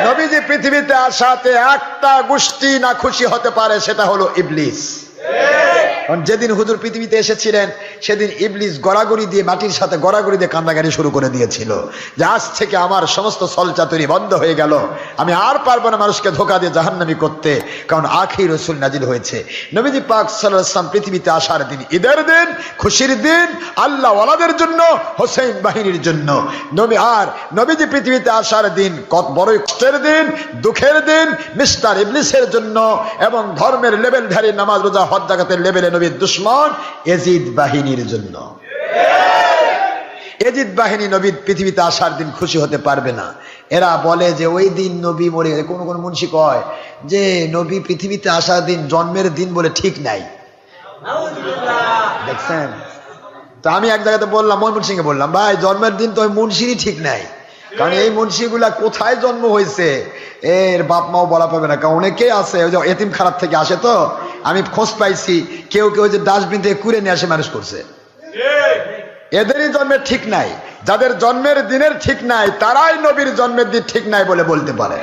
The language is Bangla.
নবীজি পৃথিবীতে আসাতে একটা গোষ্ঠী না খুশি হতে পারে, সেটা হলো ইবলিস। কারণ যেদিন হুজুর পৃথিবীতে এসেছিলেন সেদিন ইবলিস গড়াগড়ি দিয়ে, মাটির সাথে গড়াগড়ি দিয়ে কান্নাকাটি শুরু করে দিয়েছিল যে আজ থেকে আমার সমস্ত ছলচাতুরি বন্ধ হয়ে গেল, আমি আর পারবো না মানুষকে ধোকা দিয়ে জাহান্নামী করতে, কারণ আখির রাসূল নাজিল হয়েছে। নবীজি পাক সাল্লাল্লাহু আলাইহি ওয়াসাল্লাম পৃথিবীতে আসার দিন ঈদের দিন, খুশির দিন, আল্লাহ ওয়ালাদের জন্য, হোসেন বাহিনীর জন্য। নবীজি পৃথিবীতে আসার দিন কত বড়ই কষ্টের দিন, দুঃখের দিন মিস্টার ইবলিসের জন্য এবং ধর্মের লেভেলধারী, নামাজ রোজা হজ জাকাতের লেভেলে নবীর দুশমন এজিদ বাহিনীর জন্য। এজিদ বাহিনী নবী পৃথিবীতে আসার দিন খুশি হতে পারবে না। এরা বলে যে ওই দিন নবী মরে গেলে, কোন কোন মুন্সি কয় যে নবী পৃথিবীতে আসার দিন জন্মের দিন বলে ঠিক নাই। দেখছেন? তো আমি এক জায়গাতে বললাম, ময়মনসিংহে বললাম, ভাই জন্মের দিন তো ওই মুন্সিরই ঠিক নাই, কারণ এই মুন্সিগুলা কোথায় জন্ম হয়েছে এর বাপ মাও বলা পাবে না। কারণ অনেকে আছে ওই যে এতিম খারাপ থেকে আসে, তো আমি খোঁজ পাইছি কেউ কেউ যে ডাস্টবিন থেকে কুড়ে নিয়ে আসে মানুষ করছে, এদেরই জন্মের ঠিক নাই। যাদের জন্মের দিনের ঠিক নাই তারাই নবীর জন্মের দিন ঠিক নাই বলে বলতে পারে।